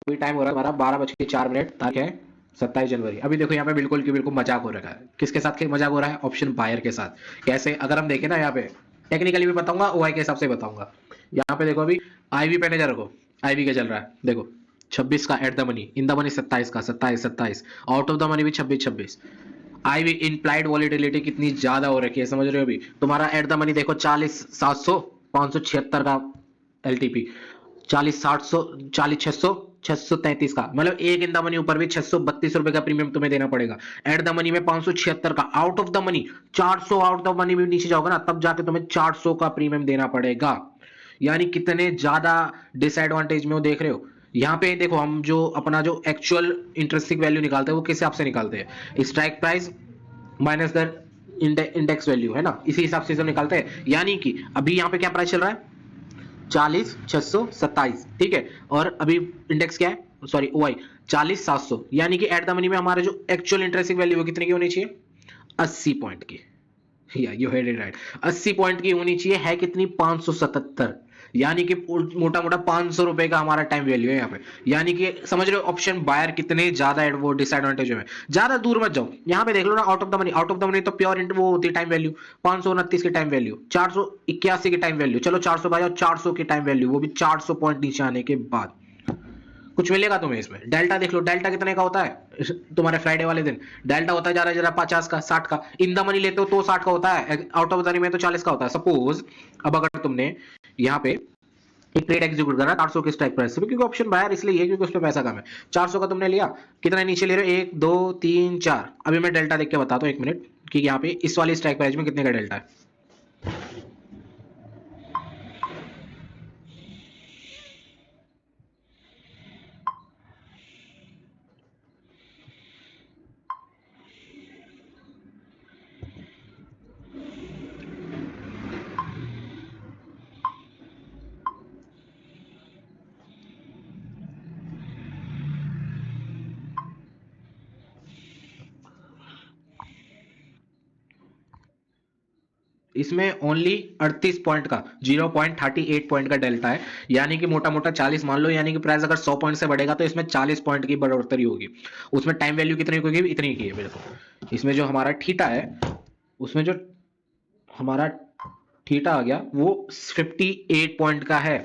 अभी टाइम हो रहा है हमारा 12:04, तारीख है 27 जनवरी। अभी देखो यहाँ पे बिल्कुल की बिल्कुल मजाक हो रखा है। किसके साथ के मजाक हो रहा है? ऑप्शन बायर के साथ। कैसे? अगर हम देखें ना, यहाँ पे टेक्निकली भी बताऊंगा, ओआई के हिसाब से बताऊंगा। यहाँ पे देखो, अभी आईवी पे नजर रखो। आईवी क्या चल रहा है देखो, 26 का eight the money, in the money 27 का, 27, आउट ऑफ द मनी भी 26। आईवी इंप्लाइड वॉलिटिलिटी कितनी ज्यादा हो रखी है, समझ रहे हो? अभी तुम्हारा एट द मनी देखो 40,700, 576 का एलटीपी, 40,700, 40,600, 633 का, मतलब एक इन द मनी ऊपर भी 632 रुपए का प्रीमियम तुम्हें देना पड़ेगा। एट द मनी में 576 का, out of the money 400, out of money भी नीचे जाओगे ना तब जाके तुम्हें 400 का प्रीमियम देना पड़ेगा। यानी कितने ज्यादा डिसएडवांटेज में हो, देख रहे हो? यहाँ पे देखो, हम जो अपना जो एक्चुअल इंटरेस्टिंग वैल्यू निकालते हैं वो किस हिसाब से निकालते हैं? Strike price minus the index value, है ना? इसी हिसाब से हम निकालते हैं। यानी कि अभी यहाँ पे क्या प्राइस चल रहा है? 40,627, ठीक है। और अभी इंडेक्स क्या है, सॉरी ओआई 40,700। यानी कि एट द मनी में हमारे जो एक्चुअल इंटरेस्टिंग वैल्यू है कितने की होनी चाहिए? 80 पॉइंट की। या you head it right, 80 point की होनी चाहिए। है कितनी? 577। यानी कि मोटा मोटा 500 रुपए का हमारा टाइम वैल्यू है यहाँ पे। यानी कि समझ रहे हो ऑप्शन बायर कितने ज्यादा वो डिसएडवांटेज में। ज्यादा दूर मत जाओ, यहाँ पे देख लो ना, out of the money, out of the money तो प्योर वो होती है टाइम वैल्यू। 529 की टाइम वैल्यू, 481 की टाइम वैल्यू, चलो 400 भाई, और 400 की टाइम वैल्यू, वो भी 400 पॉइंट नीचे आने के बाद कुछ मिलेगा तुम्हें इसमें। डेल्टा देख लो, डेल्टा कितने का होता है तुम्हारे फ्राइडे वाले दिन? डेल्टा होता है जरा जरा 50 का, 60 का। इन द मनी लेते हो तो 60 का होता है, आउट ऑफ द मनी में तो 40 का होता है। सपोज अब अगर तुमने यहाँ पे एक ट्रेड एग्जीक्यूट करा 400 के स्ट्राइक प्राइस से, क्योंकि ऑप्शन बायर इसलिए है क्योंकि उस पर पैसा कम है। 400 का तुमने लिया, कितना नीचे ले रहे हो? 1 2 3 4। अभी मैं डेल्टा देख के बताता हूँ, एक मिनट, कि यहाँ पे इस वाली स्ट्राइक प्राइस में कितने का डेल्टा है। इसमें ओनली 38 पॉइंट का, 0.38 पॉइंट का डेल्टा है। यानी कि मोटा मोटा 40 मान लो, यानी कि प्राइस अगर 100 पॉइंट से बढ़ेगा तो इसमें 40 पॉइंट की बढ़ोतरी होगी। उसमें टाइम वैल्यू कितनी होगी? इतनी की है बिल्कुल। इसमें जो हमारा थीटा है, उसमें जो हमारा थीटा आ गया वो 58 पॉइंट का है।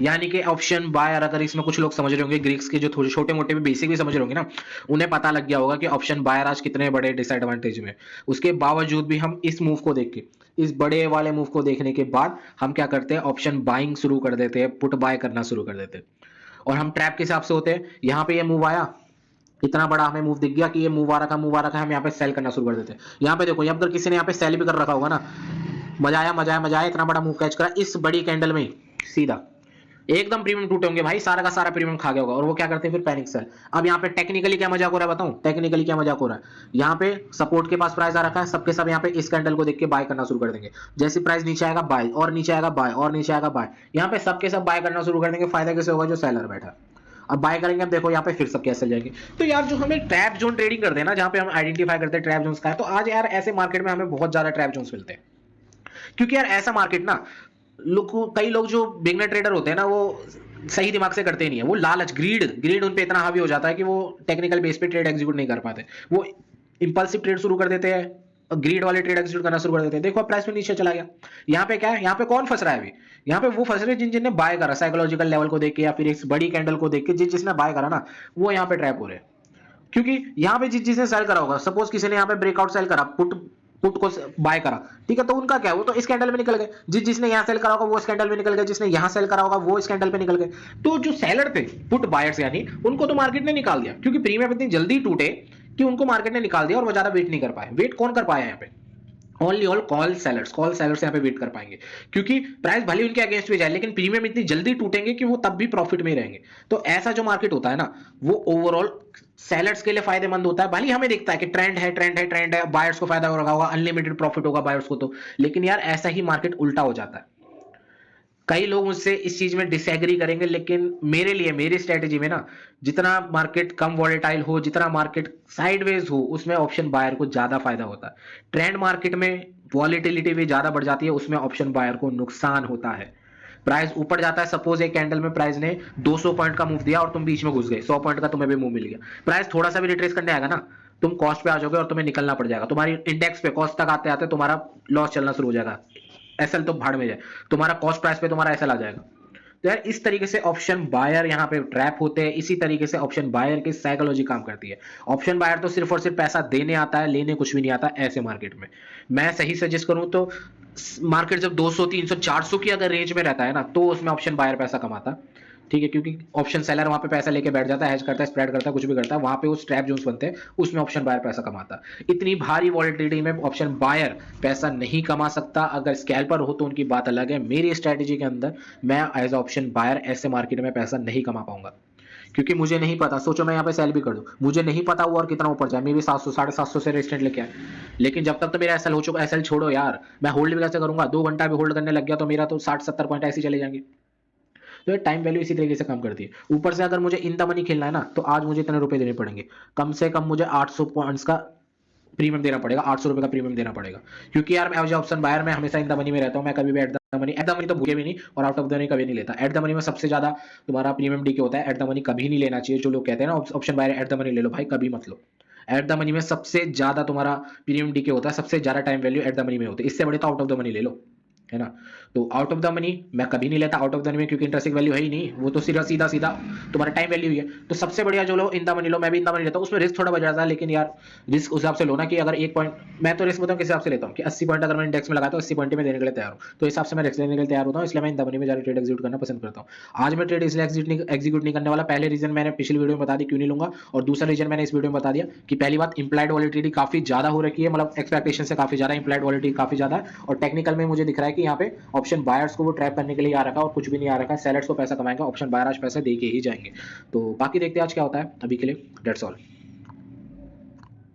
यानी कि ऑप्शन बायर, अगर इसमें कुछ लोग समझ रहे होंगे, ग्रीक्स के जो थोड़े छोटे मोटे भी बेसिक भी समझ रहे होंगे ना, उन्हें पता लग गया होगा कि ऑप्शन बायर आज कितने बड़े डिसएडवांटेज में। उसके बावजूद भी हम इस मूव को देख के, इस बड़े वाले मूव को देखने के बाद हम क्या करते हैं? ऑप्शन बाइंग शुरू कर देते हैं, पुट बाय करना शुरू कर देते हैं। और हम ट्रैप के हिसाब से होते हैं। यहाँ पे ये मूव आया, इतना बड़ा हमें मूव दिख गया कि ये मूव आ रखा, मूव आ रखा है, हम यहाँ पे सेल करना शुरू कर देते हैं। यहाँ पे देखो, अगर किसी ने यहाँ पे सेल भी कर रखा होगा ना, मजा आया मजा आया मजा आया, इतना बड़ा मूव कैच करा इस बड़ी कैंडल में सीधा, एकदम प्रीमियम टूटे होंगे भाई, सारा का सारा प्रीमियम खा गया होगा। और वो क्या करते हैं फिर? Panic sell. अब यहाँ पे टेक्निकली क्या मजाक हो रहा है बताऊं? टेक्निकली क्या मजाक हो रहा है? यहाँ पे सपोर्ट के पास प्राइस आ रखा है, सबके सब यहाँ पे इस कैंडल को देख के बाय करना शुरू कर देंगे। जैसे प्राइस नीचे आएगा बाय, और नीचे आएगा बाय, और नीचे आएगा बाय, यहाँ पे सबके सब बाय करना शुरू कर देंगे। फायदा कैसे होगा? जो सेलर बैठा, अब बाय करेंगे, अब देखो यहाँ पे फिर सब कैसे चल जाएंगे। तो यार जो हमें ट्रैप जोन ट्रेडिंग करते हैं ना, जहाँ पे हम आइडेंटिफाई करते हैं ट्रैप जोन्स का है, तो आज यार ऐसे मार्केट में हमें बहुत ज्यादा ट्रैप जोन्स मिलते हैं। क्योंकि यार ऐसा मार्केट ना, कई लोग जो बिगनर ट्रेडर होते हैं ना, वो सही दिमाग से करते नहीं है। वो लालच, ग्रीड ग्रीड उन पे इतना हावी हो जाता है कि वो टेक्निकल बेस पे ट्रेड एग्जीक्यूट नहीं कर पाते। वो इंपल्सिव ट्रेड शुरू कर देते हैं, ग्रीड वाले ट्रेड एग्जीक्यूट करना शुरू कर देते हैं। देखो प्राइस में नीचे चला गया। यहाँ पे क्या है? यहाँ पे कौन फंस रहा है अभी? यहाँ पे वो फंस रहे जिन जिनने बाय करा साइकोलॉजिकल लेवल को देख के, या फिर एक बड़ी कैंडल को देख के। जिसने बाय करा ना, वो यहाँ पे ट्रैप हो रहे हैं। क्योंकि यहाँ पे जिसने सेल करा होगा, सपोज किसी ने यहाँ पे ब्रेकआउट सेल करा, पुट पुट को बाय करा, ठीक है, तो उनका क्या है? वो तो इस कैंडल में निकल गए। जिसने यहाँ सेल करा होगा वो इस कैंडल में निकल गए, जिसने यहाँ सेल करा होगा वो इस कैंडल पे निकल गए। तो जो सेलर थे, पुट बायर्स, यानी उनको तो मार्केट ने निकाल दिया, क्योंकि प्रीमियम इतनी जल्दी टूटे कि उनको मार्केट ने निकाल दिया, और वो ज्यादा वेट नहीं कर पाए। वेट कौन कर पाया यहाँ पे? ओनली ऑल कॉल सेलर्स यहाँ पे वेट कर पाएंगे, क्योंकि प्राइस भले उनके अगेंस्ट में जाए, लेकिन प्रीमियम इतनी जल्दी टूटेंगे कि वो तब भी प्रॉफिट में ही रहेंगे। तो ऐसा जो मार्केट होता है ना, वो ओवरऑल सेलर्स के लिए फायदेमंद होता है। भले हमें दिखता है कि ट्रेंड है, ट्रेंड है, ट्रेंड है, बायर्स को फायदा हो रहा होगा, अनलिमिटेड प्रॉफिट होगा बायर्स को, तो लेकिन यार ऐसा ही मार्केट उल्टा हो जाता है। कई लोग मुझसे इस चीज में डिसएग्री करेंगे, लेकिन मेरे लिए, मेरी स्ट्रेटेजी में ना, जितना मार्केट कम वॉलेटाइल हो, जितना मार्केट साइडवेज हो, उसमें ऑप्शन बायर को ज्यादा फायदा होता है। ट्रेंड मार्केट में वॉलेटिलिटी भी ज्यादा बढ़ जाती है, उसमें ऑप्शन बायर को नुकसान होता है। प्राइस ऊपर जाता है, सपोज एक कैंडल में प्राइस ने 200 पॉइंट का मूव दिया और तुम बीच में घुस गए, 100 पॉइंट का तुम्हें भी मूव मिल गया, प्राइस थोड़ा सा भी रिट्रेस करने आएगा ना, तुम कॉस्ट पे आ जाओगे और तुम्हें निकलना पड़ जाएगा, तुम्हारी इंडेक्स पे कॉस्ट तक आते आते तुम्हारा लॉस चलना शुरू हो जाएगा, एसएल तो भाड़ में जाए, तुम्हारा कॉस्ट प्राइस पे तुम्हारा एसएल आ जाएगा। तो यार इस तरीके से ऑप्शन बायर यहाँ पे ट्रैप होते हैं, इसी तरीके से ऑप्शन बायर की साइकोलॉजी काम करती है। ऑप्शन बायर तो सिर्फ और सिर्फ पैसा देने आता है, लेने कुछ भी नहीं आता ऐसे मार्केट में। मैं सही सजेस्ट करूं तो मार्केट जब 200 300 400 की अगर रेंज में रहता है ना, तो उसमें ऑप्शन बायर पैसा कमाता, ठीक है, क्योंकि ऑप्शन सेलर वहां पे पैसा लेके बैठ जाता है, हेज करता है, स्प्रेड करता है, कुछ भी करता है, वहां पे वो स्ट्रैप जोन्स बनते हैं, उसमें ऑप्शन बायर पैसा कमाता। इतनी भारी वॉलेटिलिटी में ऑप्शन बायर पैसा नहीं कमा सकता। अगर स्कैल्पर हो तो उनकी बात अलग है, मेरी स्ट्रेटेजी के अंदर मैं एज ऑप्शन बायर ऐसे मार्केट में पैसा नहीं कमा पाऊंगा, क्योंकि मुझे नहीं पता, सोचो मैं यहाँ पे सेल भी कर दूं, मुझे नहीं पता वो और कितना ऊपर जाए, मे भी 700 750 से रेजिस्टेंट लेके आए, लेकिन जब तक तो मेरा एसएल हो चुका, एसएल छोड़ो यार, मैं होल्ड भी कैसे करूंगा, 2 घंटा भी होल्ड करने लग गया तो मेरा तो 60 70 पॉइंट ऐसे चले जाएंगे। तो ये टाइम वैल्यू इसी तरीके से काम करती है। ऊपर से अगर मुझे इन द मनी खेलना है ना, तो आज मुझे इतने रुपए देने पड़ेंगे, कम से कम मुझे 800 पॉइंट्स का प्रीमियम देना पड़ेगा, 800 रुपए का प्रीमियम देना पड़ेगा, क्योंकि यार मैं एज ऑप्शन बायर में हमेशा इन द मनी में रहता हूँ, मैं कभी भी एट द मनी तो भूखे भी नहीं और आउट ऑफ द मनी कभी नहीं लेता। एट द मनी में सबसे ज्यादा तुम्हारा प्रीमियम डीके होता है, एट द मनी कभी नहीं लेना चाहिए। जो लोग कहते हैं ना option buyer at the money ले लो, भाई कभी मत लो। एट द मनी में सबसे ज्यादा तुम्हारा प्रीमियम डीके होता है, सबसे ज्यादा time value eight the money में होती है, इससे बड़े तो आउट ऑफ द मनी ले लो, है ना। तो आउट ऑफ द मनी मैं कभी नहीं लेता, आउट ऑफ द मनी में, क्योंकि इंटरेस्टिंग वैल्यू है ही नहीं, वो तो सीधा सीधा सीधा तुम्हारा टाइम वैल्यू ही है। तो सबसे बढ़िया जो लो इन द मनी लो, मैं भी इन द मनी लेता हूँ, उसमें रिस्क थोड़ा बढ़ जाता है, लेकिन यार रिस्क उस हिसाब से लो ना कि अगर 1 पॉइंट, मैं तो रिस्क बताऊँ किस हिसाब से लेता हूँ कि 80 पॉइंट अगर मैं इंडेक्स में लगाता हूँ 80 पॉइंट में देने के लिए तैयार हूँ, तो इस हिसाब से मैं रिस्क लेने के लिए तैयार होता हूँ, इसलिए मैं इन द मनी में ज्यादा ट्रेड एग्जीक्यूट करना पसंद करता हूँ। आज मैं ट्रेड इसलिए एग्जीक्यूट नहीं करने वाला, पहले रीजन मैंने पिछली वीडियो में बता दी क्यों नहीं लूंगा, और दूसरा रीजन मैंने इस वीडियो में बता दिया कि पहली बात इंप्लाइड वॉलिटिलिटी काफी ज्यादा हो रखी है, मतलब एक्सपेक्टेशन से काफी ज्यादा इंप्लाइड वॉलिटिलिटी काफी ज्यादा है, और टेक्निकल में मुझे दिख रहा है कि यहाँ पे ऑप्शन बायर्स को वो ट्रैप करने के लिए आ रखा है और कुछ भी नहीं आ रखा है, सेलर्स को पैसा कमाएंगे, ऑप्शन बायर आज पैसा दे के ही जाएंगे। तो बाकी देखते हैं आज क्या होता है, अभी के लिए दैट्स ऑल।